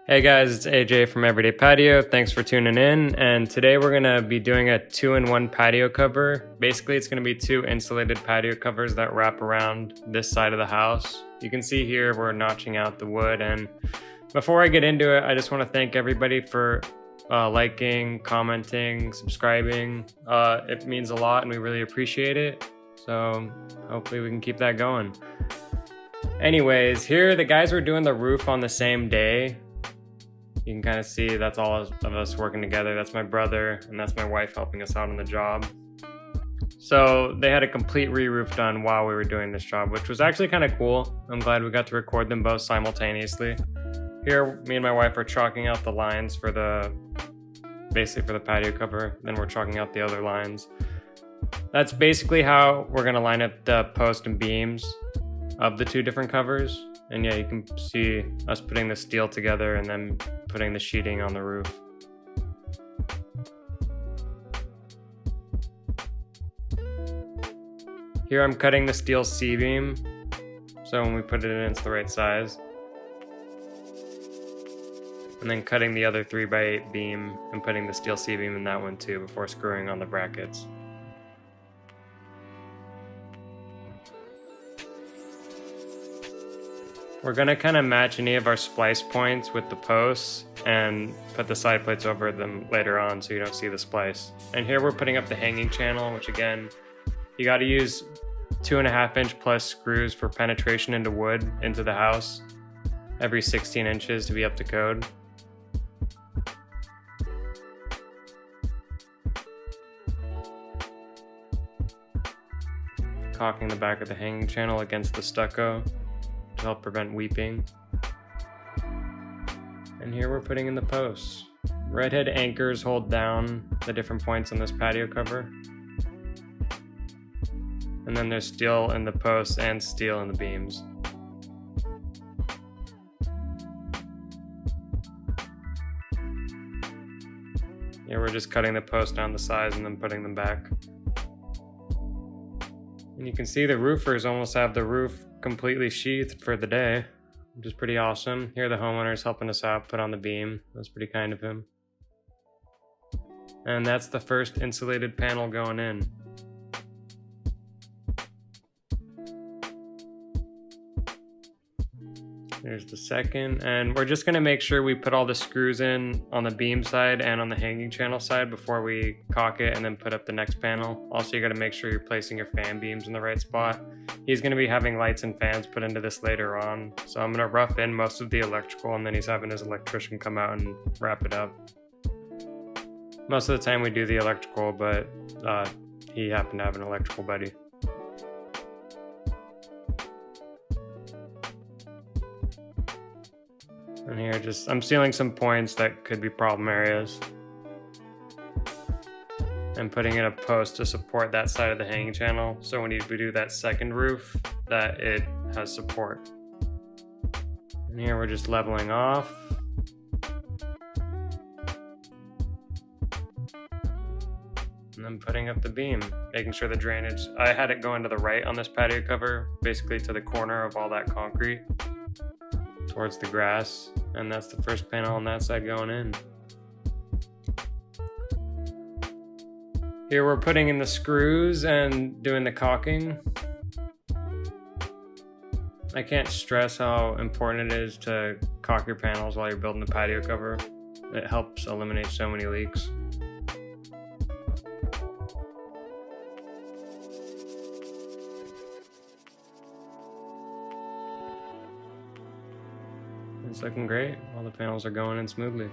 Hey guys, it's AJ from Everyday Patio. Thanks for tuning in. And today we're gonna be doing a 2-in-1 patio cover. Basically, it's gonna be 2 insulated patio covers that wrap around this side of the house. You can see here we're notching out the wood. And before I get into it, I just wanna thank everybody for liking, commenting, subscribing. It means a lot and we really appreciate it. So hopefully we can keep that going. Anyways, here the guys were doing the roof on the same day. You can kind of see that's all of us working together. That's my brother and that's my wife helping us out on the job. So they had a complete re-roof done while we were doing this job, which was actually kind of cool. I'm glad we got to record them both simultaneously. Here, me and my wife are chalking out the lines for basically for the patio cover. Then we're chalking out the other lines. That's basically how we're gonna line up the post and beams of the 2 different covers. And yeah, you can see us putting the steel together and then putting the sheeting on the roof. Here I'm cutting the steel C-beam, so when we put it in, it's the right size. And then cutting the other 3x8 beam and putting the steel C-beam in that one too before screwing on the brackets. We're gonna kind of match any of our splice points with the posts and put the side plates over them later on so you don't see the splice. And here we're putting up the hanging channel, which again, you gotta use 2.5-inch plus screws for penetration into wood into the house every 16 inches to be up to code. Caulking the back of the hanging channel against the stucco to help prevent weeping. And here we're putting in the posts. Redhead anchors hold down the different points on this patio cover. And then there's steel in the posts and steel in the beams. Yeah, we're just cutting the posts down the sides and then putting them back. And you can see the roofers almost have the roof completely sheathed for the day, which is pretty awesome. Here the homeowner's helping us out, put on the beam. That's pretty kind of him. And that's the first insulated panel going in. There's the second, and we're just gonna make sure we put all the screws in on the beam side and on the hanging channel side before we caulk it and then put up the next panel. Also, you gotta make sure you're placing your fan beams in the right spot. He's gonna be having lights and fans put into this later on. So I'm gonna rough in most of the electrical and then he's having his electrician come out and wrap it up. Most of the time we do the electrical, but he happened to have an electrical buddy. And here I'm sealing some points that could be problem areas. And putting in a post to support that side of the hanging channel. So when you do that second roof, that it has support. And here we're just leveling off. And then putting up the beam, making sure the drainage, I had it going to the right on this patio cover, basically to the corner of all that concrete. Towards the grass, and that's the first panel on that side going in. Here we're putting in the screws and doing the caulking. I can't stress how important it is to caulk your panels while you're building the patio cover. It helps eliminate so many leaks. It's looking great. All the panels are going in smoothly.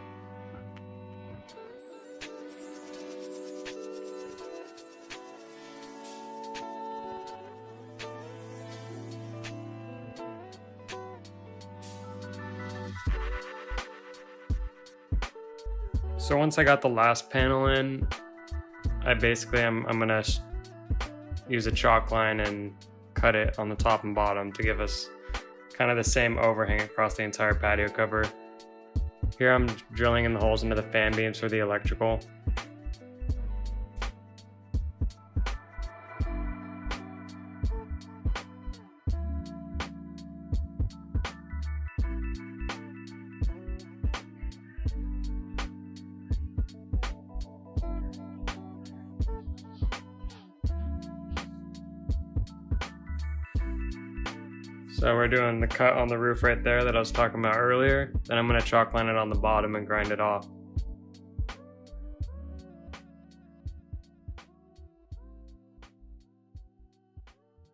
So once I got the last panel in, I'm gonna use a chalk line and cut it on the top and bottom to give us kind of the same overhang across the entire patio cover. Here I'm drilling in the holes into the fan beams for the electrical. So we're doing the cut on the roof right there that I was talking about earlier. Then I'm going to chalk line it on the bottom and grind it off.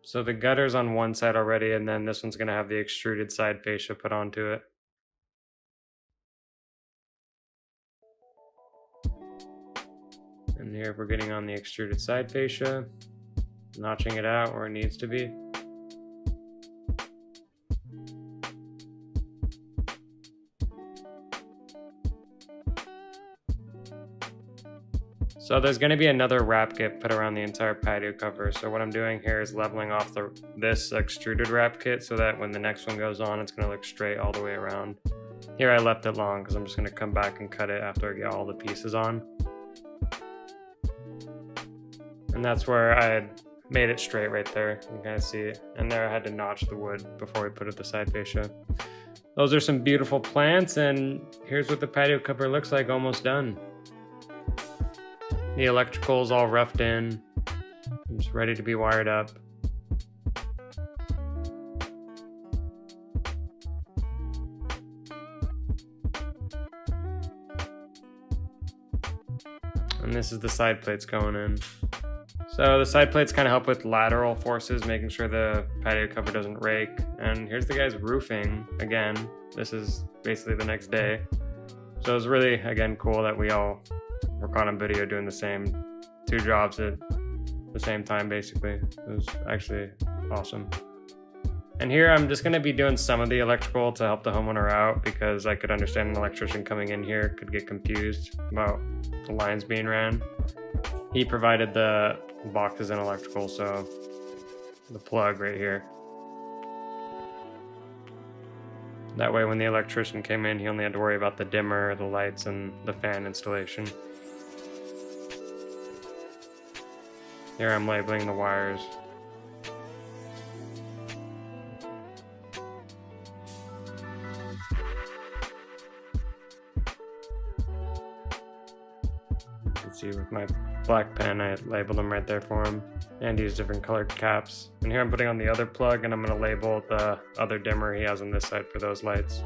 So the gutter's on one side already, and then this one's going to have the extruded side fascia put onto it. And here we're getting on the extruded side fascia, notching it out where it needs to be. So there's going to be another wrap kit put around the entire patio cover. So what I'm doing here is leveling off this extruded wrap kit so that when the next one goes on, it's going to look straight all the way around. Here I left it long because I'm just going to come back and cut it after I get all the pieces on. And that's where I had made it straight right there. You can kind of see it. And there I had to notch the wood before we put it the side fascia. Those are some beautiful plants, and here's what the patio cover looks like almost done. The electrical is all roughed in, just ready to be wired up. And this is the side plates going in. So the side plates kind of help with lateral forces, making sure the patio cover doesn't rake. And here's the guy's roofing again. This is basically the next day. So it was really, again, cool that we all were caught on video doing the same 2 jobs at the same time, basically. It was actually awesome. And here I'm just going to be doing some of the electrical to help the homeowner out, because I could understand an electrician coming in here could get confused about the lines being ran. He provided the boxes and electrical, so the plug right here. That way when the electrician came in, he only had to worry about the dimmer, the lights, and the fan installation. Here I'm labeling the wires. You can see with my black pen, I labeled them right there for him, and used different colored caps. And here I'm putting on the other plug, and I'm going to label the other dimmer he has on this side for those lights.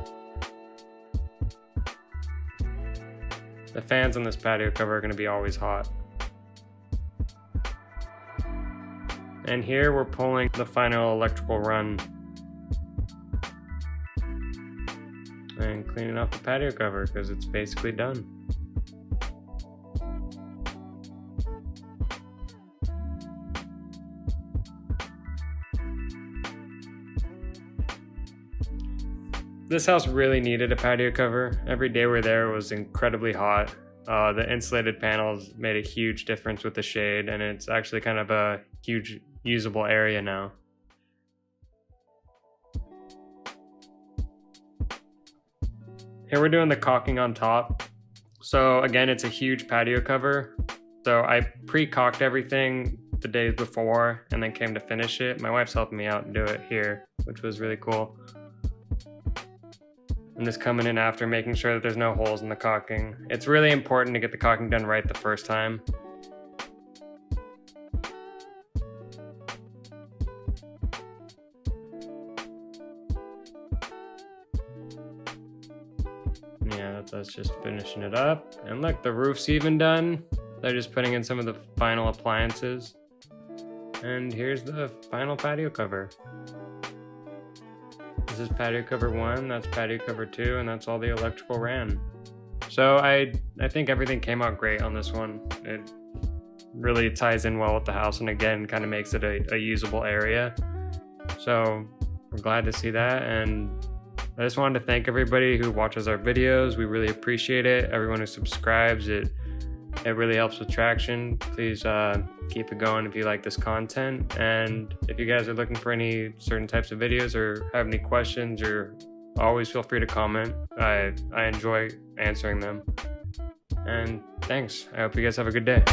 The fans on this patio cover are going to be always hot. And here we're pulling the final electrical run and cleaning off the patio cover because it's basically done. This house really needed a patio cover. Every day we're there was incredibly hot. The insulated panels made a huge difference with the shade, and it's actually kind of a huge usable area now. Here we're doing the caulking on top. So again, it's a huge patio cover. So I pre-caulked everything the days before and then came to finish it. My wife's helping me out and do it here, which was really cool. I'm just coming in after, making sure that there's no holes in the caulking. It's really important to get the caulking done right the first time. Yeah, that's us just finishing it up. And look, the roof's even done. They're just putting in some of the final appliances. And here's the final patio cover. This is patio cover 1, that's patio cover 2, and that's all the electrical ran. So I think everything came out great on this one. It really ties in well with the house, and again, kind of makes it a usable area. So we're glad to see that, and I just wanted to thank everybody who watches our videos. We really appreciate it. Everyone who subscribes, it really helps with traction. Please keep it going if you like this content. And if you guys are looking for any certain types of videos or have any questions, or always feel free to comment. I enjoy answering them. And thanks. I hope you guys have a good day.